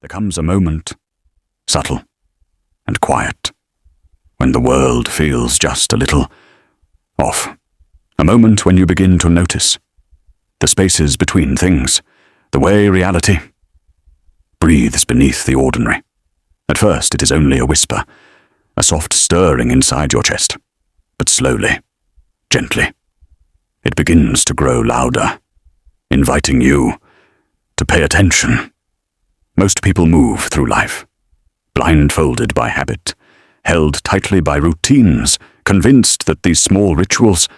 There comes a moment, subtle and quiet, when the world feels just a little off. A moment when you begin to notice the spaces between things, the way reality breathes beneath the ordinary. At first it is only a whisper, a soft stirring inside your chest, but slowly, gently, it begins to grow louder, inviting you to pay attention. Most people move through life, blindfolded by habit, held tightly by routines, convinced that these small rituals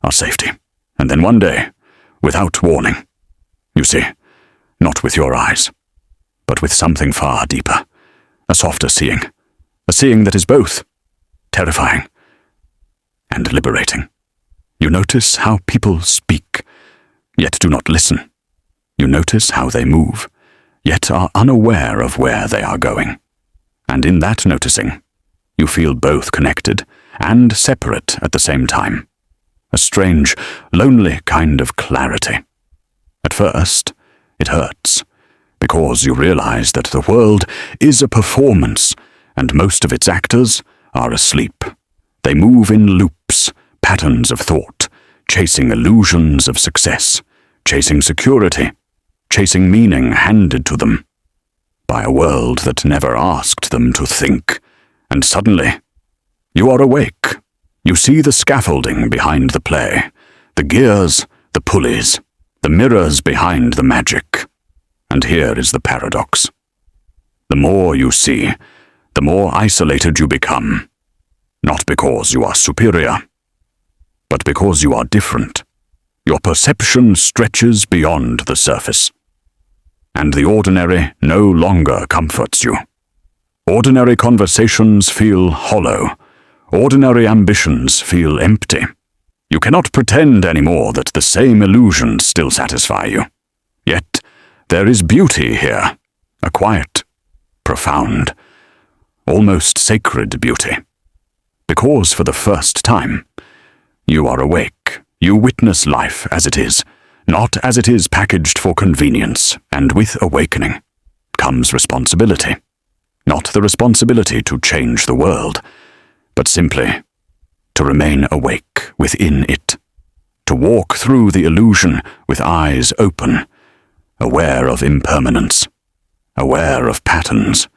are safety. And then one day, without warning, you see, not with your eyes, but with something far deeper, a softer seeing, a seeing that is both terrifying and liberating. You notice how people speak, yet do not listen. You notice how they move, yet are unaware of where they are going. And in that noticing, you feel both connected and separate at the same time. A strange, lonely kind of clarity. At first, it hurts, because you realize that the world is a performance, and most of its actors are asleep. They move in loops, patterns of thought, chasing illusions of success, chasing security, chasing meaning handed to them by a world that never asked them to think. And suddenly, you are awake. You see the scaffolding behind the play, the gears, the pulleys, the mirrors behind the magic. And here is the paradox. The more you see, the more isolated you become. Not because you are superior, but because you are different. Your perception stretches beyond the surface, and the ordinary no longer comforts you. Ordinary conversations feel hollow. Ordinary ambitions feel empty. You cannot pretend anymore that the same illusions still satisfy you. Yet there is beauty here, a quiet, profound, almost sacred beauty. Because for the first time, you are awake. You witness life as it is, not as it is packaged for convenience, and with awakening comes responsibility. Not the responsibility to change the world, but simply to remain awake within it, to walk through the illusion with eyes open, aware of impermanence, aware of patterns,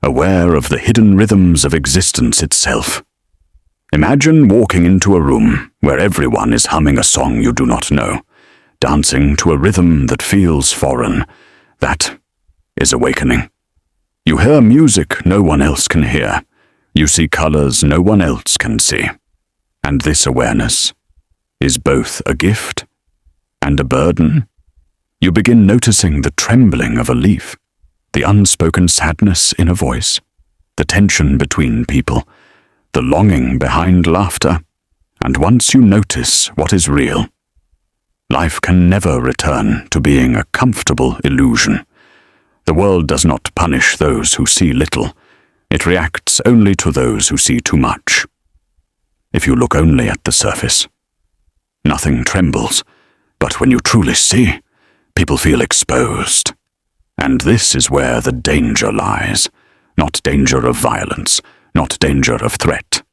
aware of the hidden rhythms of existence itself. Imagine walking into a room where everyone is humming a song you do not know, dancing to a rhythm that feels foreign. That is awakening. You hear music no one else can hear. You see colors no one else can see. And this awareness is both a gift and a burden. You begin noticing the trembling of a leaf, the unspoken sadness in a voice, the tension between people, the longing behind laughter. And once you notice what is real, life can never return to being a comfortable illusion. The world does not punish those who see little. It reacts only to those who see too much. If you look only at the surface, nothing trembles. But when you truly see, people feel exposed. And this is where the danger lies. Not danger of violence, not danger of threat,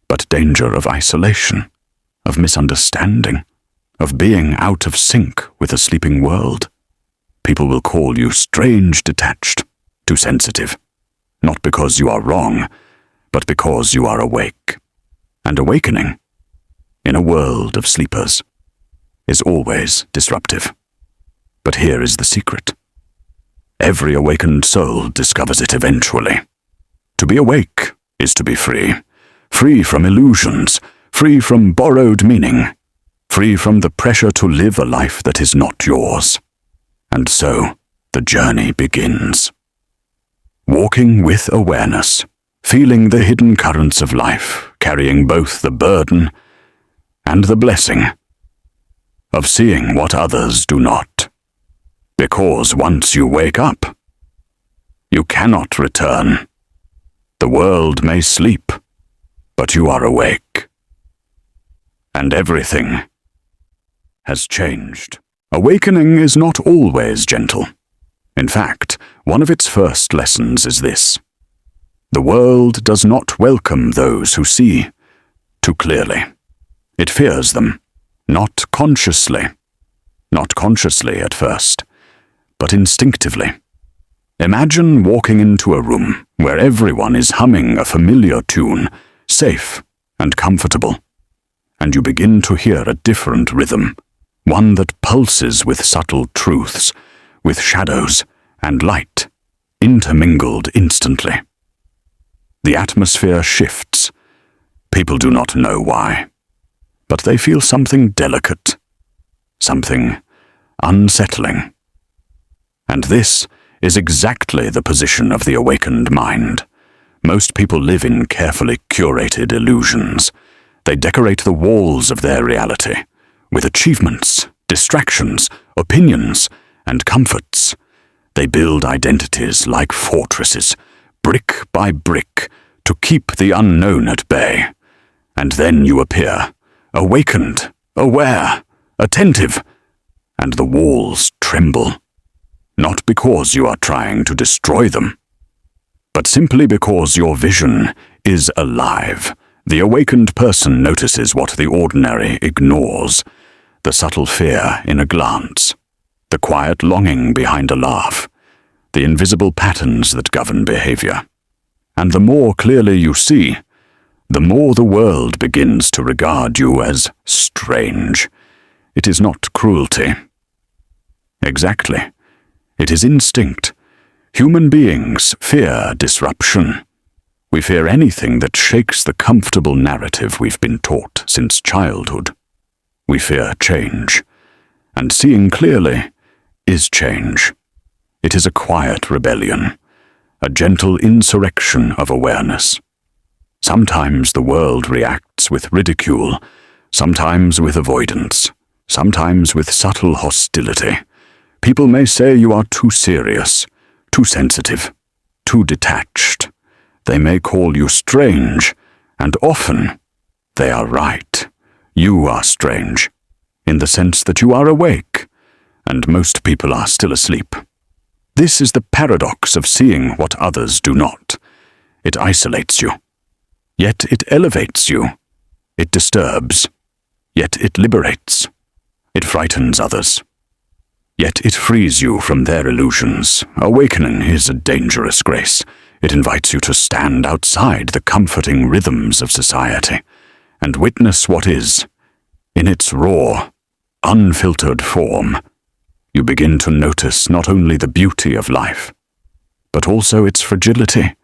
but danger of isolation, of misunderstanding, of being out of sync with a sleeping world. People will call you strange, detached, too sensitive, not because you are wrong, but because you are awake. And awakening, in a world of sleepers, is always disruptive. But here is the secret. Every awakened soul discovers it eventually. To be awake is to be free, free from illusions, free from borrowed meaning, free from the pressure to live a life that is not yours. And so, the journey begins. Walking with awareness, feeling the hidden currents of life, carrying both the burden and the blessing of seeing what others do not. Because once you wake up, you cannot return. The world may sleep, but you are awake. And everything has changed. Awakening is not always gentle. In fact, one of its first lessons is this: the world does not welcome those who see too clearly. It fears them, not consciously at first, but instinctively. Imagine walking into a room where everyone is humming a familiar tune, safe and comfortable, and you begin to hear a different rhythm, one that pulses with subtle truths, with shadows and light, intermingled instantly. The atmosphere shifts. People do not know why, but they feel something delicate, something unsettling. And this is exactly the position of the awakened mind. Most people live in carefully curated illusions. They decorate the walls of their reality with achievements, distractions, opinions, and comforts. They build identities like fortresses, brick by brick, to keep the unknown at bay. And then you appear, awakened, aware, attentive, and the walls tremble. Not because you are trying to destroy them, but simply because your vision is alive. The awakened person notices what the ordinary ignores: the subtle fear in a glance, the quiet longing behind a laugh, the invisible patterns that govern behavior. And the more clearly you see, the more the world begins to regard you as strange. It is not cruelty. Exactly. It is instinct. Human beings fear disruption. We fear anything that shakes the comfortable narrative we've been taught since childhood. We fear change. And seeing clearly is change. It is a quiet rebellion, a gentle insurrection of awareness. Sometimes the world reacts with ridicule, sometimes with avoidance, sometimes with subtle hostility. People may say you are too serious, too sensitive, too detached. They may call you strange, and often they are right. You are strange, in the sense that you are awake, and most people are still asleep. This is the paradox of seeing what others do not. It isolates you, yet it elevates you. It disturbs, yet it liberates. It frightens others, yet it frees you from their illusions. Awakening is a dangerous grace. It invites you to stand outside the comforting rhythms of society and witness what is, in its raw, unfiltered form. You begin to notice not only the beauty of life, but also its fragility,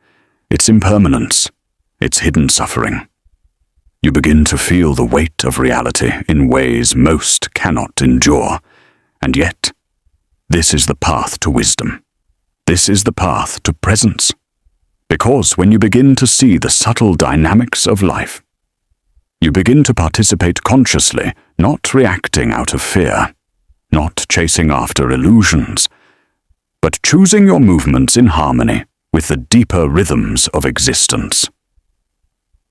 its impermanence, its hidden suffering. You begin to feel the weight of reality in ways most cannot endure, and yet, this is the path to wisdom. This is the path to presence. Because when you begin to see the subtle dynamics of life, you begin to participate consciously, not reacting out of fear, not chasing after illusions, but choosing your movements in harmony with the deeper rhythms of existence.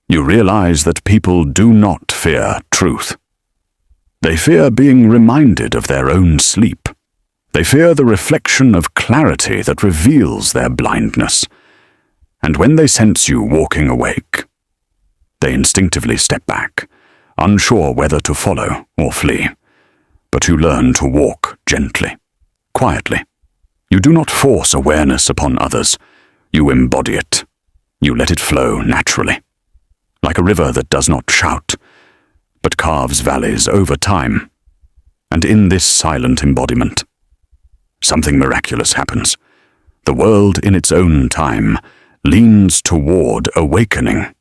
You realize that people do not fear truth. They fear being reminded of their own sleep. They fear the reflection of clarity that reveals their blindness. And when they sense you walking awake, they instinctively step back, unsure whether to follow or flee. But you learn to walk gently, quietly. You do not force awareness upon others. You embody it. You let it flow naturally, like a river that does not shout, but carves valleys over time. And in this silent embodiment, something miraculous happens. The world in its own time leans toward awakening.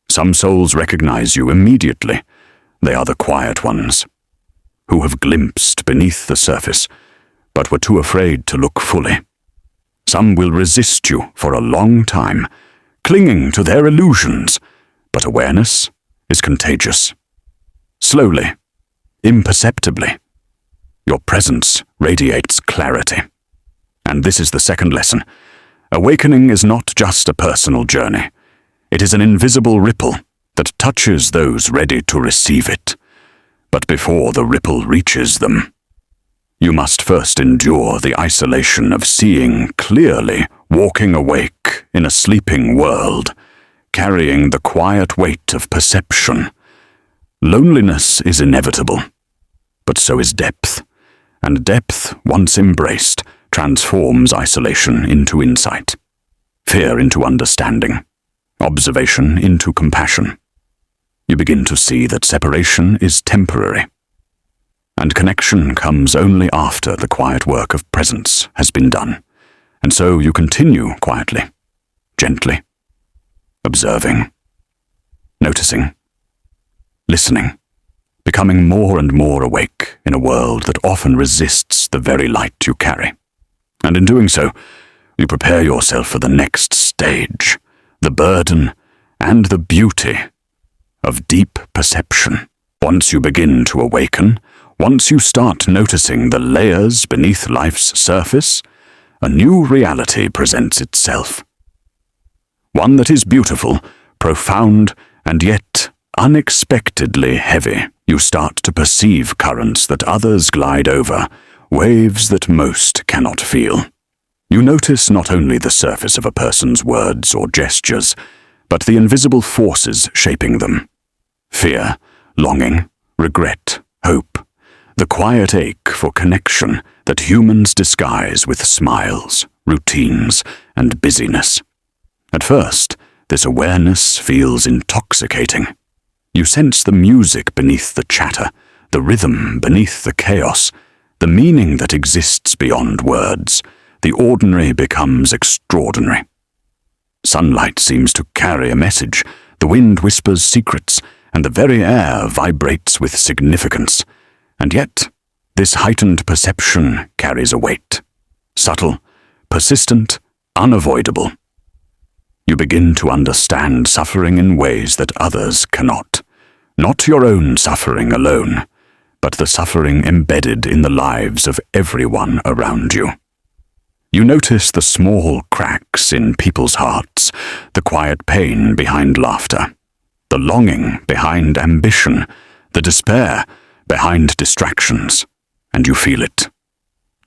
Some souls recognize you immediately. They are the quiet ones, who have glimpsed beneath the surface, but were too afraid to look fully. Some will resist you for a long time, clinging to their illusions, but awareness is contagious. Slowly, imperceptibly, your presence radiates clarity. And this is the second lesson. Awakening is not just a personal journey. It is an invisible ripple that touches those ready to receive it. But before the ripple reaches them, You must first endure the isolation of seeing clearly, walking awake in a sleeping world, carrying the quiet weight of perception. Loneliness is inevitable, but so is depth, and depth, once embraced, transforms isolation into insight, fear into understanding, observation into compassion. You begin to see that separation is temporary, and connection comes only after the quiet work of presence has been done, and so you continue quietly, gently, observing, noticing, listening, becoming more and more awake in a world that often resists the very light you carry. And in doing so, you prepare yourself for the next stage, the burden and the beauty of deep perception. Once you begin to awaken, once you start noticing the layers beneath life's surface, a new reality presents itself. One that is beautiful, profound, and yet unexpectedly heavy. You start to perceive currents that others glide over, waves that most cannot feel. You notice not only the surface of a person's words or gestures, but the invisible forces shaping them. Fear, longing, regret, hope, the quiet ache for connection that humans disguise with smiles, routines, and busyness. At first, this awareness feels intoxicating. You sense the music beneath the chatter, the rhythm beneath the chaos, the meaning that exists beyond words. The ordinary becomes extraordinary. Sunlight seems to carry a message, the wind whispers secrets, and the very air vibrates with significance. And yet, this heightened perception carries a weight, subtle, persistent, unavoidable. You begin to understand suffering in ways that others cannot. Not your own suffering alone, but the suffering embedded in the lives of everyone around you. You notice the small cracks in people's hearts, the quiet pain behind laughter, the longing behind ambition, the despair behind distractions, and you feel it.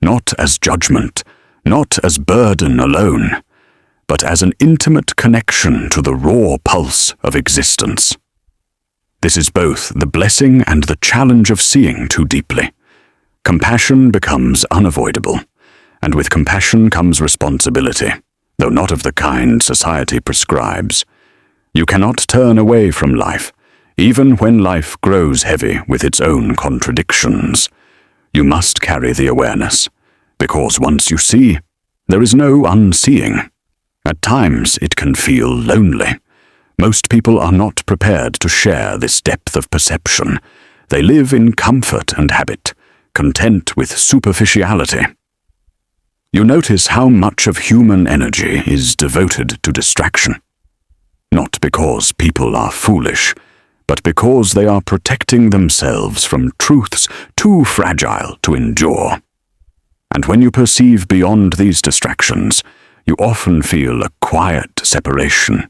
Not as judgment, not as burden alone, but as an intimate connection to the raw pulse of existence. This is both the blessing and the challenge of seeing too deeply. Compassion becomes unavoidable, and with compassion comes responsibility, though not of the kind society prescribes. You cannot turn away from life, even when life grows heavy with its own contradictions. You must carry the awareness, because once you see, there is no unseeing. At times it can feel lonely. Most people are not prepared to share this depth of perception. They live in comfort and habit, content with superficiality. You notice how much of human energy is devoted to distraction. Not because people are foolish, but because they are protecting themselves from truths too fragile to endure. And when you perceive beyond these distractions, you often feel a quiet separation,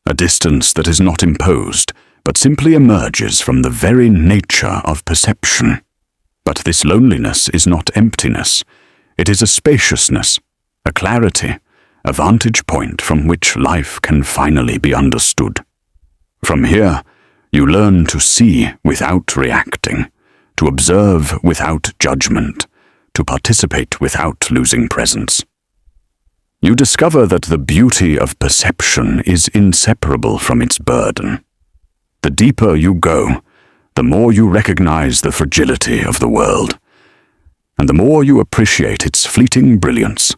a distance that is not imposed, but simply emerges from the very nature of perception. But this loneliness is not emptiness. It is a spaciousness, a clarity, a vantage point from which life can finally be understood. From here, you learn to see without reacting, to observe without judgment, to participate without losing presence. You discover that the beauty of perception is inseparable from its burden. The deeper you go, the more you recognize the fragility of the world, and the more you appreciate its fleeting brilliance.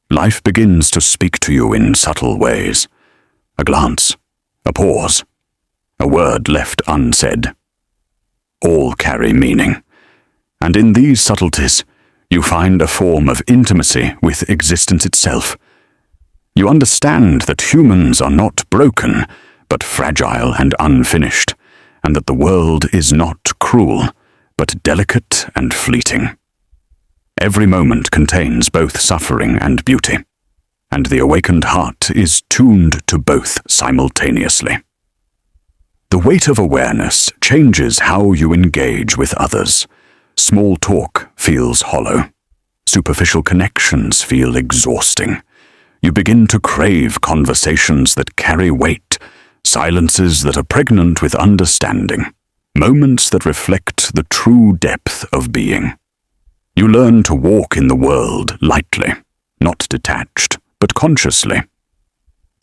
Life begins to speak to you in subtle ways. A glance, a pause, a word left unsaid. All carry meaning, and in these subtleties, you find a form of intimacy with existence itself. You understand that humans are not broken, but fragile and unfinished, and that the world is not cruel, but delicate and fleeting. Every moment contains both suffering and beauty, and the awakened heart is tuned to both simultaneously. The weight of awareness changes how you engage with others. small talk feels hollow. Superficial connections feel exhausting. You begin to crave conversations that carry weight, silences that are pregnant with understanding, moments that reflect the true depth of being. You learn to walk in the world lightly, not detached, but consciously,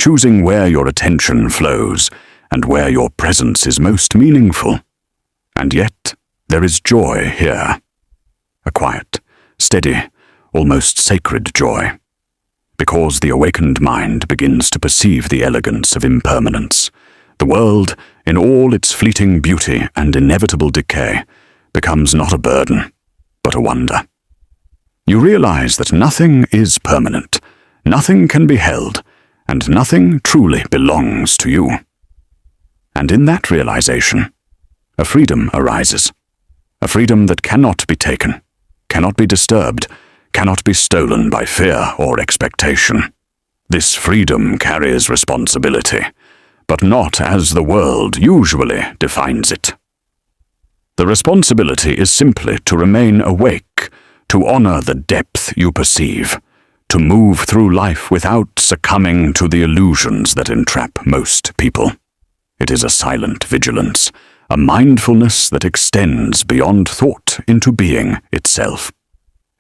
choosing where your attention flows and where your presence is most meaningful. And yet, there is joy here. A quiet, steady, almost sacred joy. Because the awakened mind begins to perceive the elegance of impermanence, the world, in all its fleeting beauty and inevitable decay, becomes not a burden, but a wonder. You realize that nothing is permanent, nothing can be held, and nothing truly belongs to you. And in that realization, a freedom arises, a freedom that cannot be taken, cannot be disturbed, cannot be stolen by fear or expectation. This freedom carries responsibility, but not as the world usually defines it. The responsibility is simply to remain awake, to honor the depth you perceive, to move through life without succumbing to the illusions that entrap most people. It is a silent vigilance, a mindfulness that extends beyond thought into being itself.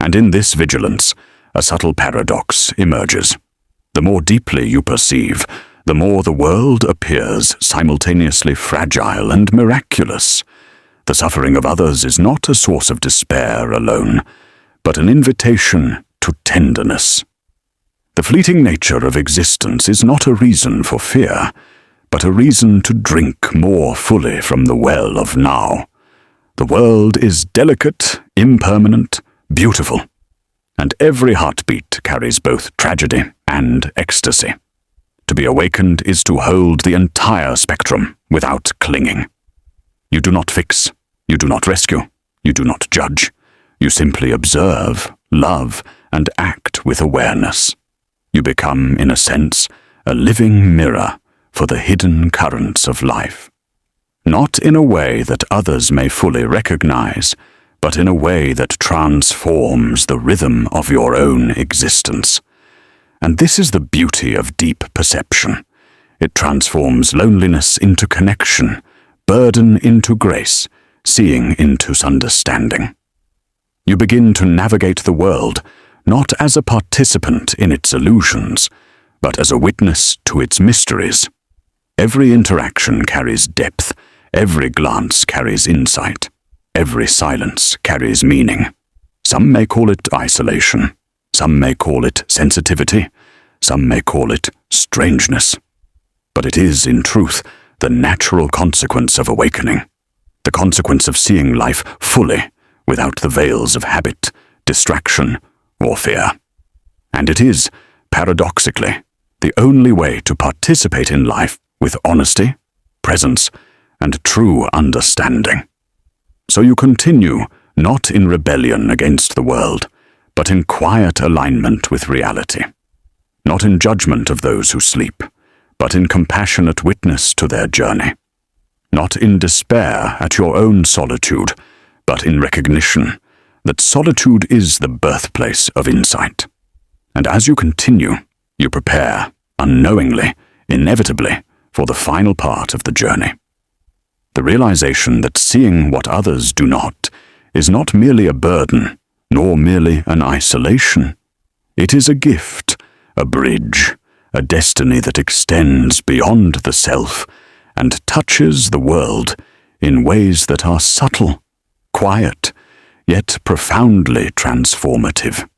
And in this vigilance, a subtle paradox emerges. The more deeply you perceive, the more the world appears simultaneously fragile and miraculous. The suffering of others is not a source of despair alone, but an invitation to tenderness. The fleeting nature of existence is not a reason for fear, but a reason to drink more fully from the well of now. The world is delicate, impermanent, beautiful, and every heartbeat carries both tragedy and ecstasy. To be awakened is to hold the entire spectrum without clinging. You do not fix, you do not rescue, you do not judge. You simply observe, love, and act with awareness. You become, in a sense, a living mirror for the hidden currents of life. Not in a way that others may fully recognize, but in a way that transforms the rhythm of your own existence. And this is the beauty of deep perception. It transforms loneliness into connection, burden into grace, seeing into understanding. You begin to navigate the world, not as a participant in its illusions, but as a witness to its mysteries. Every interaction carries depth, every glance carries insight. Every silence carries meaning. Some may call it isolation. Some may call it sensitivity. Some may call it strangeness. But it is, in truth, the natural consequence of awakening. The consequence of seeing life fully, without the veils of habit, distraction, or fear. And it is, paradoxically, the only way to participate in life with honesty, presence, and true understanding. So you continue, not in rebellion against the world, but in quiet alignment with reality. Not in judgment of those who sleep, but in compassionate witness to their journey. Not in despair at your own solitude, but in recognition that solitude is the birthplace of insight. And as you continue, you prepare, unknowingly, inevitably, for the final part of the journey. The realization that seeing what others do not is not merely a burden, nor merely an isolation. It is a gift, a bridge, a destiny that extends beyond the self and touches the world in ways that are subtle, quiet, yet profoundly transformative.